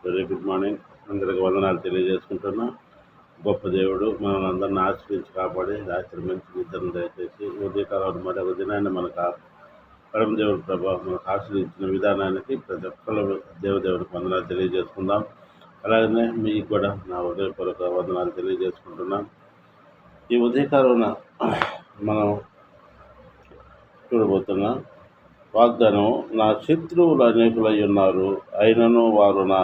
Very good morning. అందరికి వందనాలు తెలియజేసుకుంటున్నా. గొప్ప దేవుడు మనల్ని అందరిని ఆశ్రయించి కాపాడి రాత్రి మంచి నిద్రను దయచేసి ఉదయకాలం మరొక దినాన్ని మనకు పరమ దేవుడు ప్రభావ మనకు ఆశ్రయించిన విధానానికి ప్రతి ఒక్కరు దేవదేవుడికి వందనాలు తెలియజేసుకుందాం. అలాగనే మీకు కూడా నా హృదయపూర్వక వందనాలు తెలియజేసుకుంటున్నాం. ఈ ఉదయకాలం మనం చూడబోతున్నా వాగ్దానం, నా శత్రువులు అనేకులై ఉన్నారు, అయినను వారు నా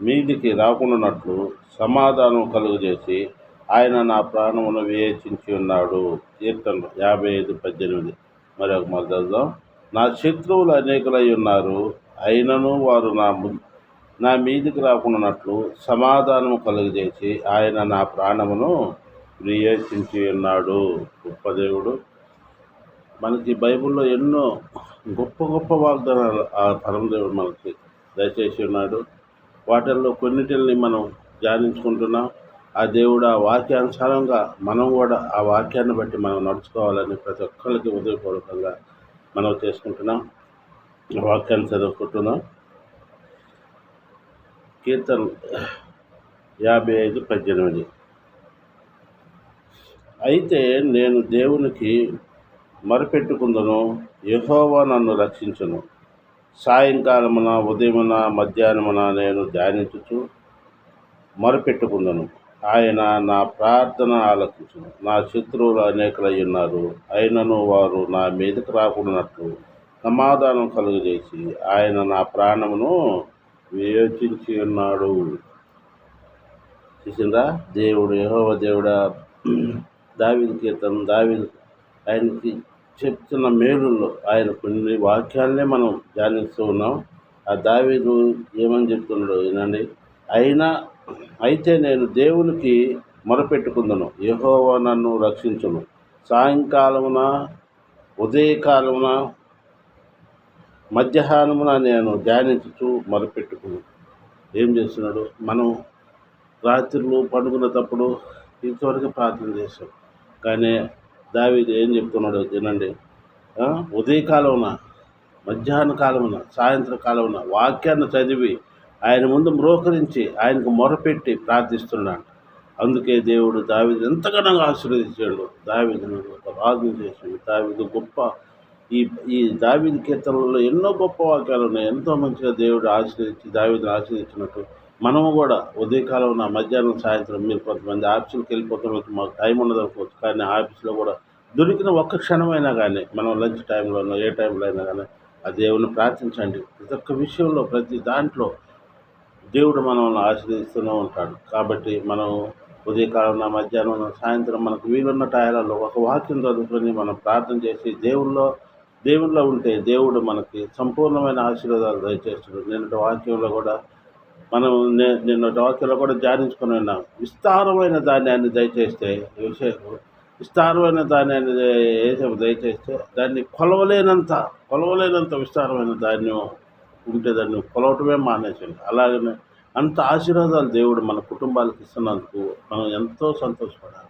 మీదికి రాకుండానట్లు సమాధానం కలుగజేసి ఆయన నా ప్రాణమును వివేచించి ఉన్నాడు. కీర్తనలు 55:18. మరొక చదువుదాం. నా శత్రువులు అనేకులై ఉన్నారు, అయినను వారు నా మీదికి రాకుండానట్లు సమాధానం కలుగజేసి ఆయన నా ప్రాణమును వివేచించి ఉన్నాడు. గొప్ప దేవుడు. మనకి బైబిల్లో ఎన్నో గొప్ప గొప్ప వాగ్దానాలు ఆ పరమదేవుడు మనకి దయచేసి ఉన్నాడు. వాటిల్లో కొన్నిటిని మనం ధ్యానించుకుంటున్నాం. ఆ దేవుడు ఆ వాక్యానుసారంగా మనం కూడా ఆ వాక్యాన్ని బట్టి మనం నడుచుకోవాలని ప్రతి ఒక్కరికి ఉదయపూర్వకంగా మనం చేసుకుంటున్నాం. వాక్యాన్ని చదువుకుంటున్నాం. కీర్తన 55:18. అయితే నేను దేవునికి మొరపెట్టుకుందును, యెహోవా నన్ను రక్షించును. సాయంకాలమున ఉదయమున మధ్యాహ్నమున నేను ధ్యానించుచు మొరపెట్టుకుందును. ఆయన నా ప్రార్థన ఆలకించును. నా శత్రువులు అనేకులై ఉన్నారు, అయినను వారు నా మీదకు రాకుండానట్లు సమాధానం కలుగజేసి ఆయన నా ప్రాణమును వివేచించి ఉన్నాడు. చూసిందా దేవుడు, యెహోవా దేవుడా. దావీదు కీర్తన, దావీదు ఆయనకి చెప్తున్న మేలుల్లో ఆయన కొన్ని వాక్యాలనే మనం ధ్యానిస్తూ ఉన్నాం. ఆ దావీదు ఏమని చెప్తున్నాడు వినండి. అయితే నేను దేవునికి మొరపెట్టుకుందును, యెహోవా నన్ను రక్షించును. సాయంకాలమున ఉదయకాలమున మధ్యాహ్నమున నేను ధ్యానించుచు మొరపెట్టుకును. ఏం చేస్తున్నాడు? మనం రాత్రులు పండుకునేటప్పుడు ఇంతవరకు ప్రార్థన చేస్తాం. కానీ దావీదు ఏం చెప్తున్నాడు తినండి. ఉదయకాలమున, మధ్యాహ్న కాలమున, సాయంత్రం కాలమున వాక్యాన్ని చదివి ఆయన ముందు మ్రోకరించి ఆయనకు మొరపెట్టి ప్రార్థిస్తున్నాడు. అందుకే దేవుడు దావీదు ఎంతగానో ఆశీర్వదించాడు. దావీదును ఒక రాజు చేసాడు. దావీదు గొప్ప ఈ దావీదు కీర్తనలో ఎన్నో గొప్ప వాక్యాలు ఉన్నాయి. ఎంతో మంచిగా దేవుడు దావీదును ఆశీర్వదించినట్టు మనము కూడా ఉదయకాలం, మధ్యాహ్నం, సాయంత్రం మీరు కొంతమంది ఆఫీసులకు వెళ్ళిపోతున్నట్టు మాకు టైం ఉండదనుకోవచ్చు. కానీ ఆఫీస్లో కూడా దొరికిన ఒక్క క్షణమైనా కానీ మనం లంచ్ టైంలోనో ఏ టైంలో అయినా కానీ ఆ దేవుని ప్రార్థించండి. ప్రతి ఒక్క విషయంలో, ప్రతి దాంట్లో దేవుడు మనల్ని ఆశీర్వదిస్తూనే ఉంటాడు. కాబట్టి మనం ఉదయకాలం, మధ్యాహ్నం, సాయంత్రం మనకు వీలున్న టైంలో ఒక వాక్యం చదువుకొని మనం ప్రార్థన చేసి దేవుల్లో ఉంటే దేవుడు మనకి సంపూర్ణమైన ఆశీర్వాదాలు దయచేస్తాడు. నిన్నటి వాక్యంలో కూడా మనం నిన్నటి వాక్యంలో కూడా ధ్యానించుకొని ఉన్నాం. విస్తారమైన ధాన్యాన్ని దయచేస్తే విస్తారమైన ధాన్యాన్ని దయచేస్తే దాన్ని కొలవలేనంత విస్తారమైన ధాన్యం ఉంటే దాన్ని కొలవటమే మానేసండి. అలాగనే అంత ఆశీర్వాదాలు దేవుడు మన కుటుంబాలకు ఇస్తున్నందుకు మనం ఎంతో సంతోషపడాలి.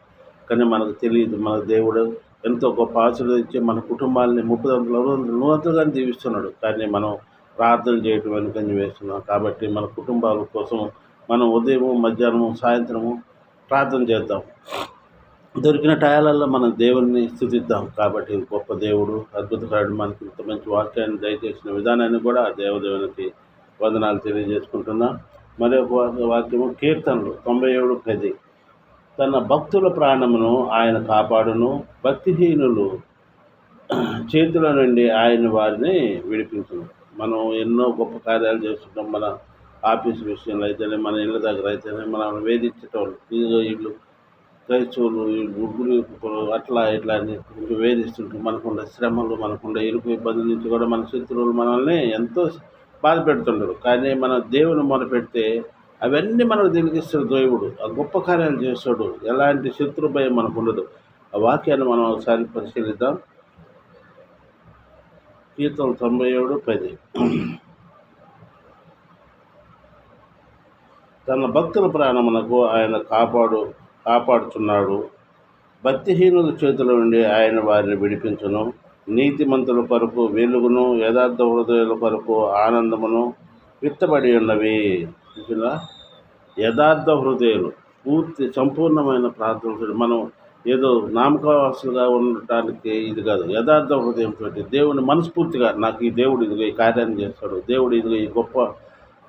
కానీ మనకు తెలియదు, మన దేవుడు ఎంతో గొప్ప ఆశీర్వదించి మన కుటుంబాలని 30-100 దీవిస్తున్నాడు. కానీ మనం ప్రార్థన చేయటం వెనుకంజ వేస్తున్నాం. కాబట్టి మన కుటుంబాల కోసం మనం ఉదయము, మధ్యాహ్నము, సాయంత్రము ప్రార్థన చేద్దాం. దొరికిన టయాలలో మనం దేవుడిని స్తుతిద్దాం. కాబట్టి గొప్ప దేవుడు, అద్భుతకారుడు మనకి ఇంత మంచి వాక్యాన్ని దయచేసిన విధానాన్ని కూడా ఆ దేవదేవునికి వందనాలు తెలియజేసుకుంటున్నాం. మరొక వాక్యము కీర్తనలు 97:10. తన భక్తుల ప్రాణమును ఆయన కాపాడును, భక్తిహీనులు చేతుల నుండి ఆయన వారిని విడిపించును. మనం ఎన్నో గొప్ప కార్యాలు చేస్తుంటాం. మన ఆఫీస్ విషయంలో అయితేనే, మన ఇళ్ళ దగ్గర అయితేనే మనం వేధించేటోళ్ళు, వీళ్ళు క్రైస్తవులు, గుడ్గులు అట్లా ఇట్లా అని వేధిస్తుంటారు. మనకుండే శ్రమలు, మనకుండే ఇరుకు ఇబ్బందుల నుంచి కూడా మన శత్రువులు మనల్ని ఎంతో బాధ పెడుతుంటారు. కానీ మన దేవుని మొదలుపెడితే అవన్నీ మనకు తెలిగిస్తాడు దేవుడు. ఆ గొప్ప కార్యాలు చేస్తాడు. ఎలాంటి శత్రు భయం మనకు ఉండదు. ఆ వాక్యాన్ని మనం ఒకసారి పరిశీలిద్దాం. కీర్తన 97:10. తన భక్తుల ప్రాణమునకు ఆయన కాపాడుచున్నాడు, భక్తిహీనుల చేతుల నుండి ఆయన వారిని విడిపించును. నీతిమంతుల కొరకు వెలుగును, యథార్థ హృదయుల కొరకు ఆనందమును, విత్తబడి ఉన్నవి. ఇలా యథార్థ హృదయాలు పూర్తి సంపూర్ణమైన ప్రార్థనతో మనం ఏదో నామకావస్తులుగా ఉండటానికి ఇది కాదు. యథార్థ హృదయంతో దేవుని మనస్ఫూర్తిగా నాకు ఈ దేవుడు ఇదిగో ఈ కార్యాన్ని చేస్తాడు, దేవుడు ఇదిగో ఈ గొప్ప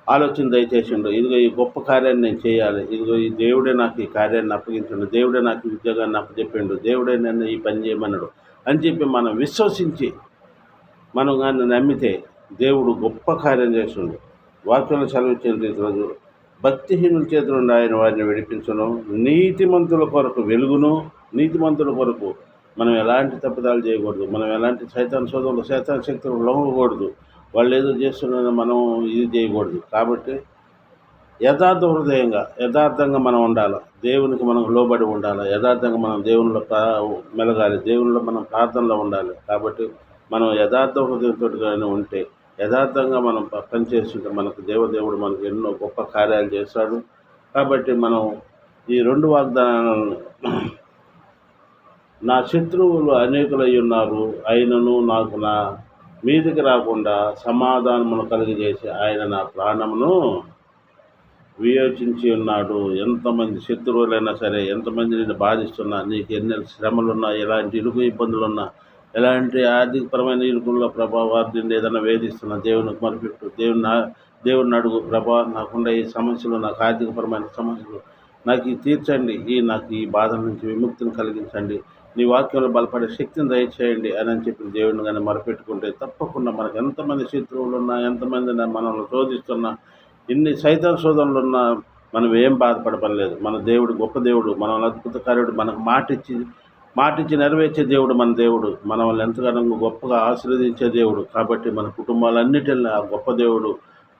ఆలోచన దయచేసిండు, ఇదిగో ఈ గొప్ప కార్యాన్ని నేను చేయాలి, ఇదిగో ఈ దేవుడే నాకు ఈ కార్యాన్ని అప్పగించండు, దేవుడే నాకు ఈ ఉద్యోగాన్ని అప్పచెప్పిండు, దేవుడే నన్ను ఈ పని చేయమన్నాడు అని చెప్పి మనం విశ్వసించి మనం కానీ నమ్మితే దేవుడు గొప్ప కార్యం చేస్తుండు. వాక్యంలో సెలవిచ్చిన రీతిలో భక్తిహీనుల చేతుల నుండి ఆయన వారిని విడిపించను, నీతిమంతుల కొరకు వెలుగును. నీతిమంతుల కొరకు మనం ఎలాంటి తప్పిదాలు చేయకూడదు, మనం ఎలాంటి సైతాన్ సోదరులు సైతాన్ శక్తులు లొంగకూడదు, వాళ్ళు ఏదో చేస్తున్నారని మనం ఇది చేయకూడదు. కాబట్టి యథార్థంగా మనం ఉండాలి, దేవునికి మనం లోబడి ఉండాలి, యథార్థంగా మనం దేవునిలో మెలగాలి, దేవునిలో మనం ప్రార్థనలో ఉండాలి. కాబట్టి మనం యథార్థ హృదయంతో కానీ ఉంటే, యథార్థంగా మనం పనిచేస్తుంటే మనకు దేవుడు మనకు ఎన్నో గొప్ప కార్యాలు చేస్తాడు. కాబట్టి మనం ఈ 2 వాగ్దానాలను నా శత్రువులు అనేకులై ఉన్నారు, అయినను నాకు నా మీదికి రాకుండా సమాధానమును కలిగజేసి ఆయన నా ప్రాణమును వియోచించి ఉన్నాడు. ఎంతమంది శత్రువులైనా సరే, ఎంతమంది నిన్ను బాధిస్తున్నా, నీకు ఎన్ని శ్రమలున్నా, ఎలాంటి ఇరుకు ఇబ్బందులున్నా, ఎలాంటి ఆర్థికపరమైన ఇరుకుల్లో వారిని ఏదైనా వేధిస్తున్నా దేవునికి మొరపెట్టు. దేవుడిని అడుగు, ప్రభా నాకుండా ఈ సమస్యలు, నాకు ఆర్థికపరమైన సమస్యలు నాకు ఈ తీర్చండి, నాకు ఈ బాధల నుంచి విముక్తిని కలిగించండి, నీ వాక్యంలో బలపడే శక్తిని దయచేయండి అని చెప్పి దేవుడిని కానీ మొరపెట్టుకుంటే తప్పకుండా మనకు ఎంతమంది శత్రువులు ఉన్నా, ఎంతమంది మనల్ని శోధిస్తున్నా, ఇన్ని సైతాన్ శోధనలు ఉన్నా మనం ఏం బాధపడపడలేదు. మన దేవుడు గొప్ప దేవుడు, మన అద్భుతకార్యుడు, మనకు మాటిచ్చి నెరవేర్చే దేవుడు మన దేవుడు, మన వాళ్ళు ఎంతగానో గొప్పగా ఆశీర్వదించే దేవుడు. కాబట్టి మన కుటుంబాలన్నిటిని ఆ గొప్ప దేవుడు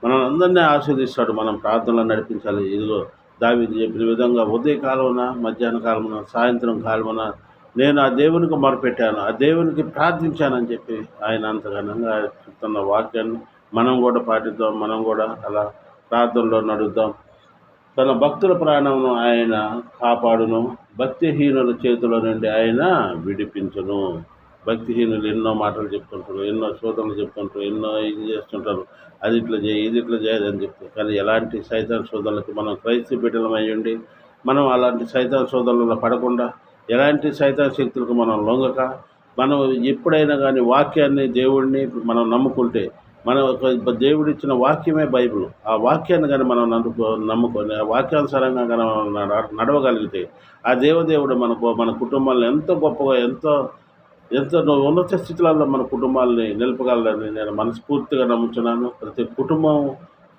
మనల్ని అందరినీ ఆశీర్వదిస్తాడు. మనం ప్రార్థనలో నడిపించాలి. ఇదిగో దావీదు చెప్పిన విధంగా ఉదయకాలమున, మధ్యాహ్న కాలమున, సాయంత్రం కాలమున నేను ఆ దేవునికి మొరపెట్టాను, ఆ దేవునికి ప్రార్థించానని చెప్పి ఆయన అంతగానంగా చెప్తున్న వాక్యాన్ని మనం కూడా పాటిద్దాం. మనం కూడా అలా ప్రార్థనలో నడుద్దాం. తన భక్తుల ప్రాణమును ఆయన కాపాడును, భక్తిహీనుల చేతుల నుండి ఆయన విడిపించును. భక్తిహీనులు ఎన్నో మాటలు చెప్తుంటారు, ఎన్నో శోధనలు చెప్తుంటారు, ఎన్నో ఇది చేస్తుంటారు, అది ఇట్లా చేయి, ఇది ఇట్లా చేయదని చెప్తారు. కానీ ఎలాంటి సైతాన్ శోధనలకు మనం క్రైస్తవ బిడ్డలమై ఉండి మనం అలాంటి సైతాన్ శోధనలలో పడకుండా, ఎలాంటి సైతాన్ శక్తులకు మనం లొంగక, మనం ఎప్పుడైనా కానీ వాక్యాన్ని, దేవుడిని మనం నమ్ముకుంటే, మన ఒక దేవుడిచ్చిన వాక్యమే బైబిల్. ఆ వాక్యాన్ని కానీ మనం నమ్ముకొని ఆ వాక్యానుసారంగా కానీ నడవగలిగితే ఆ దేవదేవుడు మన కుటుంబాలను ఎంతో గొప్పగా, ఎంతో ఉన్నత స్థితులలో మన కుటుంబాలని నిలపగలరని నేను మనస్ఫూర్తిగా నమ్ముతున్నాను. ప్రతి కుటుంబం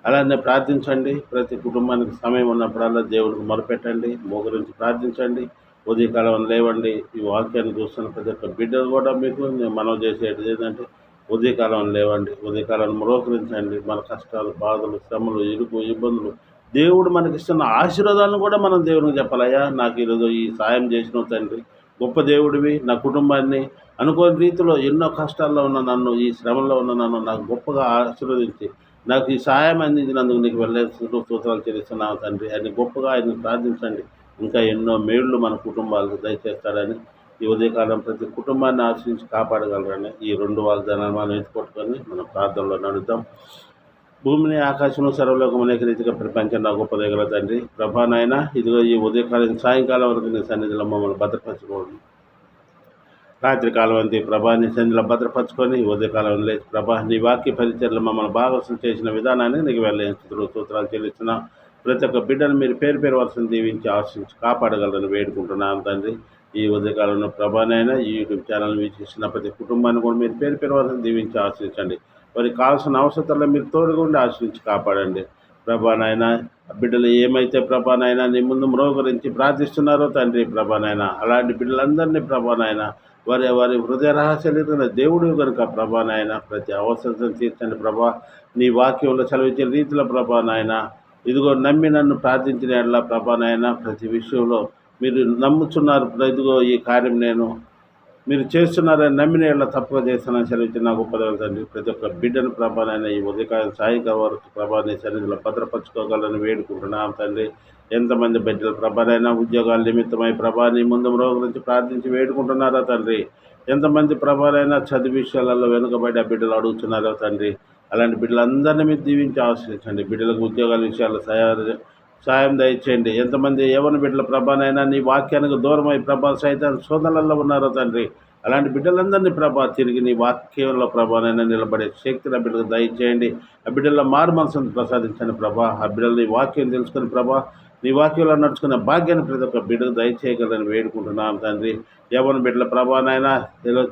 అలానే ప్రార్థించండి. ప్రతి కుటుంబానికి సమయం ఉన్నప్పుడల్లా దేవుడికి మొరపెట్టండి, మోకరించి ప్రార్థించండి. ఉదయకాలం లేవండి. ఈ వాక్యాన్ని చూస్తున్న ప్రతి ఒక్క బిడ్డలు కూడా మీకు నేను మనవి చేసేది ఏంటంటే, ఉదయకాలం లేవండి, ఉదయకాలం మరోకరించండి. మన కష్టాలు, బాధలు, శ్రమలు, ఇరుకు ఇబ్బందులు, దేవుడు మనకిస్తున్న ఆశీర్వాదాలను కూడా మనం దేవునికి చెప్పాలయ్యా, నాకు ఈరోజు ఈ సాయం చేసిన తండ్రి, గొప్ప దేవుడివి, నా కుటుంబాన్ని అనుకోని రీతిలో ఎన్నో కష్టాల్లో ఉన్న నన్ను, ఈ శ్రమంలో ఉన్న నన్ను నాకు గొప్పగా ఆశీర్వదించి నాకు ఈ సహాయం అందించినందుకు నీకు స్తోత్రాలు చెల్లిస్తున్నావు తండ్రి అని గొప్పగా ఆయన ప్రార్థించండి. ఇంకా ఎన్నో మేళ్ళు మన కుటుంబాలకు దయచేస్తాడని ఈ ఉదయకాలం ప్రతి కుటుంబాన్ని ఆశ్రయించి కాపాడగలరని ఈ 2 వాగ్దానాలు మనం ఎత్తుకొట్టుకొని మనం ప్రార్థనలో నడుద్దాం. భూమిని, ఆకాశము, సర్వలోకము అనేక రీతిగా ప్రపంచం నా గొప్ప దగ్గర తండ్రి, ప్రభా నాయన ఇదిగో ఈ ఉదయకాలం సాయంకాలం వరకు నీ సన్నిధిలో మమ్మల్ని భద్రపరచుకోండి. రాత్రికాలం అంతే ప్రభా నీ సన్నిధిలో భద్రపరచుకొని ఉదయకాలం లేచి ప్రభా నీ వాక్య పరిచర్లు మమ్మల్ని భాగస్వామ్యం చేసిన విధానాన్ని నీకు సూత్రాలు చెల్లిస్తున్నా. ప్రతి ఒక్క బిడ్డను మీరు పేరు వరుసను దీవించి ఆశించి కాపాడగలరని వేడుకుంటున్నాను తండ్రి. ఈ ఉదయకాలంలో ప్రభానైనా ఈ యూట్యూబ్ ఛానల్ వీక్షిస్తున్న ప్రతి కుటుంబాన్ని కూడా మీరు పేరు వరుసను దీవించి ఆశించండి. వారికి కావాల్సిన అవసరాల్లో మీరు తోడుగా ఉండి ఆశ్రయించి కాపాడండి. ప్రభానైనా బిడ్డలు ఏమైతే ప్రభానైనా నీ ముందు మ్రోగరించి ప్రార్థిస్తున్నారో తండ్రి ప్రభానైనా అలాంటి బిడ్డలందరినీ ప్రభానైనా వారి హృదయ రహస్యాలు దేవుడు కనుక ప్రభానైనా ప్రతి అవసరం తీర్చండి ప్రభా. నీ వాక్యంలో సెలవిచ్చిన రీతిలో ప్రభానైనా ఇదిగో నమ్మి నన్ను ప్రార్థించిన ఎడల ప్రభానైనా ప్రతి విషయంలో మీరు నమ్ముతున్నారు, ఇదిగో ఈ కార్యం నేను మీరు చేస్తున్నారని నమ్మిన ఎడల తప్పుగా చేస్తానని సెలవిచ్చిన నాకు తండ్రి. ప్రతి ఒక్క బిడ్డను ప్రభానైనా ఈ ఉదయకాలం సాయంకాలం వరకు ప్రభాని సన్నిధిలో భద్రపరచుకోగలని వేడుకుంటున్నాం తండ్రి. ఎంతమంది బిడ్డలు ప్రభానైనా ఉద్యోగాల నిమిత్తమై ప్రభాని ముందు రోజు నుంచి ప్రార్థించి వేడుకుంటున్నారా తండ్రి. ఎంతమంది ప్రభానైనా చదువు విషయాలలో వెనుకబడి ఆ బిడ్డలు అడుగుతున్నారో తండ్రి. అలాంటి బిడ్డలందరినీ మీరు దీవించి ఆశ్రయించండి. బిడ్డలకు ఉద్యోగాల విషయాల్లో సాయం దయచేయండి. ఎంతమంది యవ్వన బిడ్డల ప్రభానైనా నీ వాక్యానికి దూరమై సైతాన్ శోధనలలో ఉన్నారో తండ్రి, అలాంటి బిడ్డలందరినీ తిరిగి నీ వాక్యంలో ప్రభానైనా నిలబడే శక్తిని ఆ బిడ్డలకు దయచేయండి. ఆ బిడ్డల్లో మారు మనసును ప్రసాదించండి ఆ బిడ్డలు నీ వాక్యం తెలుసుకుని నీ వాక్యంలో నడుచుకునే భాగ్యాన్ని ప్రతి ఒక్క బిడ్డకు దయచేయగలని వేడుకుంటున్నాం తండ్రి. యవ్వన బిడ్డల ప్రభానైనా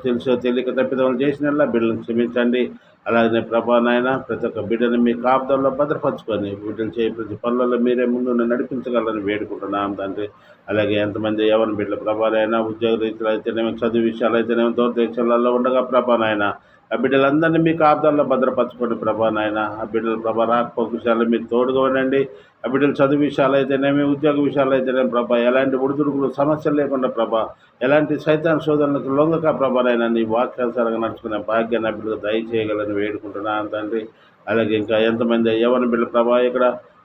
తెలుసో తెలియక తప్పిదములు చేసిన బిడ్డలను క్షమించండి. అలాగే ప్రభానైనా ప్రతి ఒక్క బిడ్డని మీ కాపుదల్లో భద్రపరచుకొని బిడ్డలు చేయ ప్రతి పనులలో మీరే ముందు నడిపించగలని వేడుకుంటున్నాం తండ్రి. అలాగే ఎంతమంది యవ్వన బిడ్డల ప్రభానైనా ఉద్యోగ రీతిలో అయితేనేమో చదువు విషయాలు అయితేనేమో దూరదేశాలలో ఉండగా ప్రభానైనా ఆ బిడ్డలందరినీ మీ కాపుదల్లో భద్రపరచుకోండి ప్రభానైనా. ఆ బిడ్డల రాకపోక విషయాలు మీరు తోడుగా ఉండండి. ఆ బిడ్డలు చదువు విషయాలు అయితేనేమి ఉద్యోగ విషయాలు అయితేనేమి ఎలాంటి ఒడిదుడుకులు సమస్యలు లేకుండా ఎలాంటి సైతాన్ శోధనలకు లొంగక ప్రభానైనా నీ వాక్యానుసారంగా నడుచుకునే భాగ్యాన్ని ఆ బిడ్డలు దయచేయగలని వేడుకుంటున్నాను తండ్రి. అలాగే ఇంకా ఎంతమంది యవ్వన బిడ్డల ఇక్కడ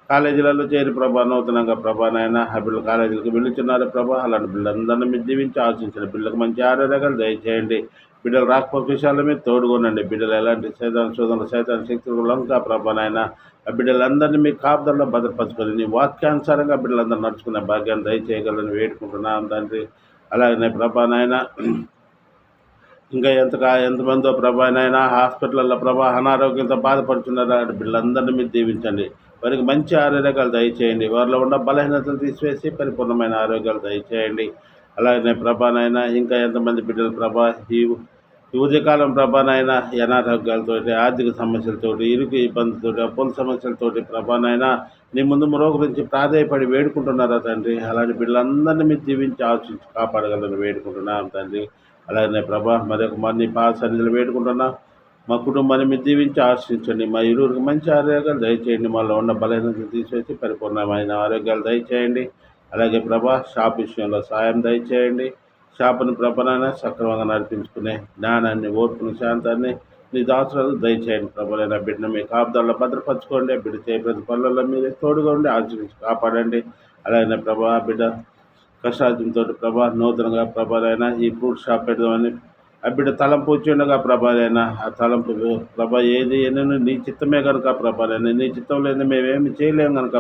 కాలేజీలలో చేరి నూతనంగా ప్రభానైనా ఆ బిడ్డలు కాలేజీలకు వెళ్ళుచున్నారు అలాంటి బిడ్డలందరినీ మీరు దీవించి ఆశించండి. బిడ్డలకు మంచి ఆరోగ్యాలు దయచేయండి. బిడ్డలు రాకపోక విషయాల మీద తోడుకోనండి. బిడ్డలు ఎలాంటి సైతాన్ శక్తులు లంక ప్రభానైనా ఆ బిడ్డలందరినీ మీ కాపుదల్లో భద్రపరచుకొని నీ వాక్యానుసారంగా బిడ్డలందరూ నడుచుకునే భాగ్యాన్ని దయచేయగలని వేడుకుంటున్నాను తండ్రి. అలాగనే ప్రభానైనా ఇంకా ఎంతమందో ప్రభానైనా హాస్పిటల్లో అనారోగ్యంతో బాధపడుతున్నారు బిడ్డలందరినీ మీరు దీవించండి. వారికి మంచి ఆరోగ్యాలు దయచేయండి. వారిలో ఉన్న బలహీనతలు తీసివేసి పరిపూర్ణమైన ఆరోగ్యాలు దయచేయండి. అలాగనే ప్రభానైనా ఇంకా ఎంతమంది బిడ్డలు ఈ ఉదయకాలం ప్రభానైనా అనారోగ్యాలతో ఆర్థిక సమస్యలతోటి ఇరుకు ఇబ్బందులతో అప్పుల సమస్యలతోటి ప్రభానైనా నీ ముందు మరో గురించి ప్రాధాయపడి వేడుకుంటున్నారా తండ్రి. అలాంటి బిడ్డలందరినీ మీరు దీవించి ఆశించి కాపాడగలని వేడుకుంటున్నాం తండ్రి. అలాగనే మరొక నీ సన్నిధిలో వేడుకుంటున్నా మా కుటుంబాన్ని మీరు దీవించి ఆశించండి. మా ఇరువురికి మంచి ఆరోగ్యాలు దయచేయండి. మాలో ఉన్న బలహీనతలు తీసివేసి పరిపూర్ణమైన ఆరోగ్యాలు దయచేయండి. అలాగే షాప్ విషయంలో సాయం దయచేయండి. షాపుని ప్రభనైనా సక్రమంగా నడిపించుకునే జ్ఞానాన్ని, ఓర్పుని, శాంతాన్ని నీ దాసులకు దయచేయండి. ప్రభనైనా బిడ్డను మీ కాపుదల్లో భద్రపరచుకోండి. బిడ్డ చేయ ప్రతి పనులలో మీరే తోడుగా ఉండి ఆచరించి కాపాడండి. అలాగే బిడ్డ కష్టార్జంతో నూతనంగా ప్రభానైనా ఈ ఫ్రూట్ షాప్ పెడదామని ఆ బిడ్డ తలంపు వచ్చి ఉండగా ప్రభానైనా ఆ తలంపు ఏది ఎన్నో నీ చిత్తమే కనుక ప్రభానైనా నీ చిత్తం లేదు మేమేమి చేయలేము కనుక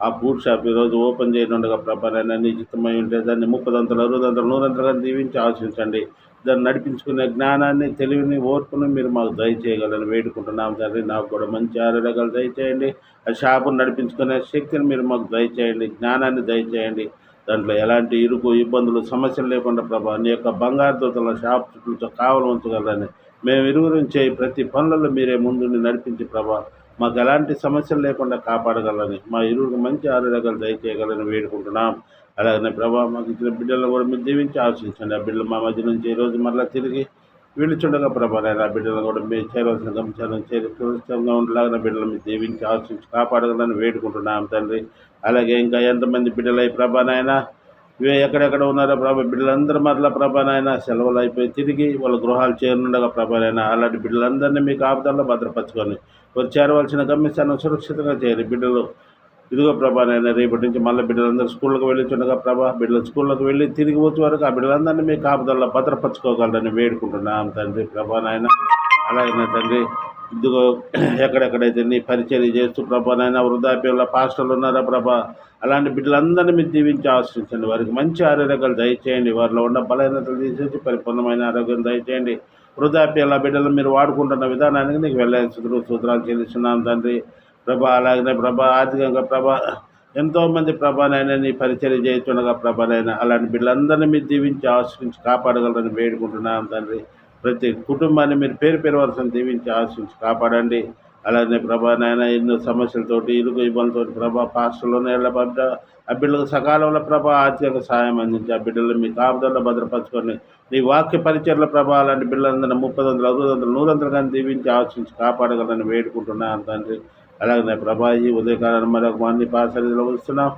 ఆ ఫ్రూట్ షాప్ ఈరోజు ఓపెన్ చేయనుండగా ప్రభానైనా నీ చిత్తమై ఉంటే దాన్ని 30 60 100 దీవించి ఆశించండి. దాన్ని నడిపించుకునే జ్ఞానాన్ని, తెలివిని, ఓర్పును మీరు మాకు దయచేయగలని వేడుకుంటున్నాం తండ్రి. నాకు కూడా మంచి ఆరోగ్యాలు దయచేయండి. ఆ షాపును నడిపించుకునే శక్తిని మీరు మాకు దయచేయండి. జ్ఞానాన్ని దయచేయండి. దాంట్లో ఎలాంటి ఇరుకు ఇబ్బందులు సమస్యలు లేకుండా నీ యొక్క బంగారు దూతల షాప్ చుట్టూ కావలు ఉంచగలని మేము ఇరువురం చేయి ప్రతి పనులలో మీరే ముందుండి నడిపించి మాకు ఎలాంటి సమస్యలు లేకుండా కాపాడగలని మా ఇరువురికి మంచి ఆరోగ్యాలు దయచేయగలని వేడుకుంటున్నాం. అలాగనే మాకు ఇచ్చిన బిడ్డలను కూడా మీరు దీవించి ఆశించండి. ఆ బిడ్డలు మా మధ్య నుంచి ఈరోజు మరలా తిరిగి వీళ్ళుచుండగా నేను ఆ బిడ్డలను కూడా మీరు చేయవలసిన గమనించాలని సురక్షితంగా ఉండేలాగా బిడ్డలు మీరు దీవించి ఆశించి కాపాడగలని వేడుకుంటున్నాం తండ్రి. అలాగే ఇంకా ఎంతమంది బిడ్డలై నాయన ఎక్కడెక్కడ ఉన్నారో బిడ్డలందరూ మరలా నాయన సెలవులు అయిపోయి తిరిగి వాళ్ళ గృహాలు చేరుండగా నాయన అలాంటి బిడ్డలందరినీ మీకు ఆపుదల్లో భద్రపరచుకొని వారు చేరవలసిన గమ్యస్థానం సురక్షితంగా చేరి బిడ్డలు ఇదిగో నాయన రేపటి నుంచి మళ్ళీ బిడ్డలందరూ స్కూళ్ళకు వెళ్ళిచుండగా బిడ్డలు స్కూళ్ళకు వెళ్ళి తిరిగి వచ్చే వరకు ఆ బిడ్డలందరినీ మీ కాపుదల్లో భద్రపరచుకోగలరని వేడుకుంటున్నాం తండ్రి. నాయన అలాగే తండ్రి ఇదిగో ఎక్కడెక్కడైతే నీ పరిచర్య చేస్తూ నాయన వృద్ధాప్యంలో పాస్టర్లు ఉన్నారా అలాంటి బిడ్డలందరినీ మీరు దీవించి ఆశ్రయించండి. వారికి మంచి ఆరోగ్యాలు దయచేయండి. వారిలో ఉన్న బలహీనతలు తీసేసి పరిపూర్ణమైన ఆరోగ్యం దయచేయండి. వృద్ధాప్యంలో బిడ్డలు మీరు వాడుకుంటున్న విధానానికి నీకు వెళ్ళాల్సిన సూత్రాలు చెల్లిస్తున్నాం తండ్రి. అలాగనే ఆర్థికంగా ఎంతోమంది నాయన నీ పరిచర్య చేస్తుండగా నాయన అలాంటి బిడ్డలందరినీ మీరు దీవించి ఆశ్రయించి కాపాడగలరని వేడుకుంటున్నాం తండ్రి. ప్రతి కుటుంబాన్ని మీరు పేరు వరుసను దీవించి ఆశించి కాపాడండి. అలాగే నాయన ఎన్నో సమస్యలతోటి ఇరుగు ఇబ్బందులతో పాస్టర్లోనే ఆ బిడ్డలకు సకాలంలో ఆర్థిక సహాయం అందించి ఆ బిడ్డలు మీ కాపుదల్లో భద్రపరచుకొని నీ వాక్య పరిచయల అలాంటి బిడ్డలందరినీ 30 60 100 కానీ దీవించి ఆశించి కాపాడగలని వేడుకుంటున్నాను తండ్రి. అలాగే ఈ ఉదయకాలం మరొక మంది పాసరిలో వస్తున్నాం.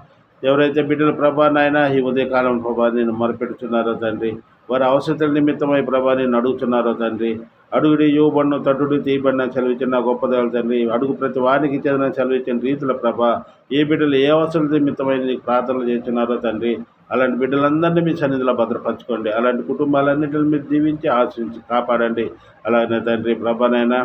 ఎవరైతే బిడ్డల నాయన ఈ ఉదయకాలం నేను మొరపెడుతున్నారో తండ్రి, వారి అవసరతల నిమిత్తమై నేను అడుగుతున్నారో తండ్రి. అడుగుడి యువబడిన తట్టుడి తీయబడిన చదివించిన గొప్ప దేవాల తండ్రి. అడుగు ప్రతి వారికి చదివిన చదివించిన రీతుల ఏ బిడ్డలు ఏ అవసరం నిమిత్తమైన నీకు ప్రార్థనలు చేస్తున్నారో తండ్రి, అలాంటి బిడ్డలందరినీ మీ సన్నిధిలో భద్రపరచుకోండి. అలాంటి కుటుంబాలన్నింటిని మీరు దీవించి ఆశించి కాపాడండి. అలాగే తండ్రి నాయన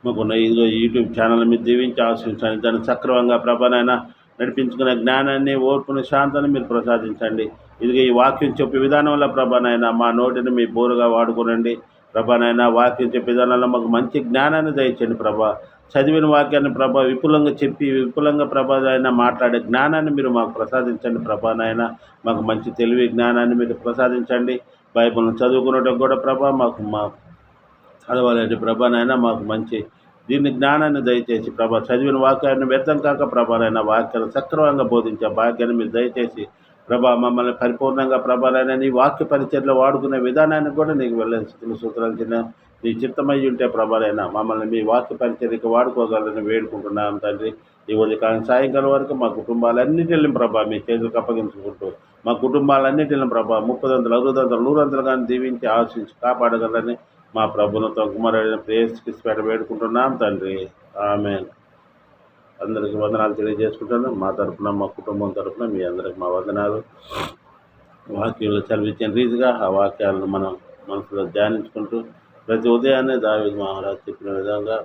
మాకున్న ఇదిగో యూట్యూబ్ ఛానల్ మీరు దీవించి ఆశించండి. దాన్ని సక్రమంగా ప్రభానైనా నడిపించుకునే జ్ఞానాన్ని, ఓర్పుని, శాంతాన్ని మీరు ప్రసాదించండి. ఇదిగో ఈ వాక్యం చెప్పే విధానంలో ప్రభానైనా మా నోటిని మీ బోరుగా వాడుకోనండి. ప్రభానైనా వాక్యం చెప్పే విధానంలో మాకు మంచి జ్ఞానాన్ని దయచేయండి ప్రభా. చదివిన వాక్యాన్ని ప్రభా విపులంగా చెప్పి విపులంగా ప్రభానైనా మాట్లాడే జ్ఞానాన్ని మీరు మాకు ప్రసాదించండి ప్రభానైనా. మాకు మంచి తెలివి జ్ఞానాన్ని మీరు ప్రసాదించండి. బైబిల్ని చదువుకున్నట్టు కూడా ప్రభా మా చదవాలండి ప్రభానైనా మాకు మంచి దీన్ని జ్ఞానాన్ని దయచేసి ప్రభా చదివిన వాక్యాన్ని వ్యర్థం కాక ప్రభానైనా వాక్యాన్ని సక్రమంగా బోధించే భాగ్యాన్ని మీరు దయచేసి ప్రభా మమ్మల్ని పరిపూర్ణంగా ప్రభానైనా నీ వాక్య పరిచయలో వాడుకునే విధానాన్ని కూడా నీకు వెళ్ళని స్థితిలో సూత్రాలు చిన్న నీ చిత్తమై ఉంటే ప్రభానైనా మమ్మల్ని మీ వాక్య పరిచర్యకి వాడుకోగలని వేడుకుంటున్నాం తండ్రి. ఈ ఉదయకాలం సాయంకాలం వరకు మా కుటుంబాలన్నిటిని ప్రభా మీ చేతులకు అప్పగించుకుంటూ మా కుటుంబాలన్నిటిని ప్రభా 30 60 100 కానీ దీవించి ఆశించి కాపాడగలని మా ప్రభుత్వం కుమారుడైన ప్రేయస్కి వేడుకుంటున్నాం తండ్రి. ఆమేన్. అందరికి వందనాలు తెలియజేసుకుంటున్నాం. మా తరఫున మా కుటుంబం తరఫున మీ అందరికి మా వందనాలు. వాక్యంలో చదివించిన రీతిగా ఆ వాక్యాలను మనం మనసులో ధ్యానించుకుంటూ ప్రతి ఉదయాన్నే దావీదు మహారాజు చెప్పిన విధంగా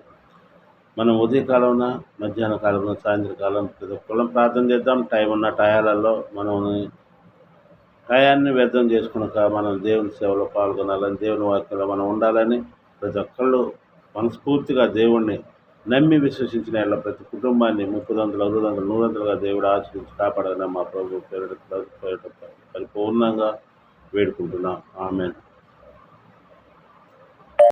మనం ఉదయకాలంలో, మధ్యాహ్న కాలంలో, సాయంత్రకాలం ప్రతి ఒక్కళ్ళం ప్రార్థన చేద్దాం. టైం ఉన్న టయాలలో మనం టయాన్ని వ్యర్థం చేసుకున్నాక మనం దేవుని సేవలో పాల్గొనాలని, దేవుని వాక్యంలో మనం ఉండాలని ప్రతి ఒక్కళ్ళు మనస్ఫూర్తిగా దేవుణ్ణి నమ్మి విశ్వసించిన వాళ్ళ ప్రతి కుటుంబాన్ని 30 60 100 దేవుడు ఆశీర్వదించి కాపాడాలని మా ప్రభు పేరిట పరిపూర్ణంగా వేడుకుంటున్నాం. ఆమేన్.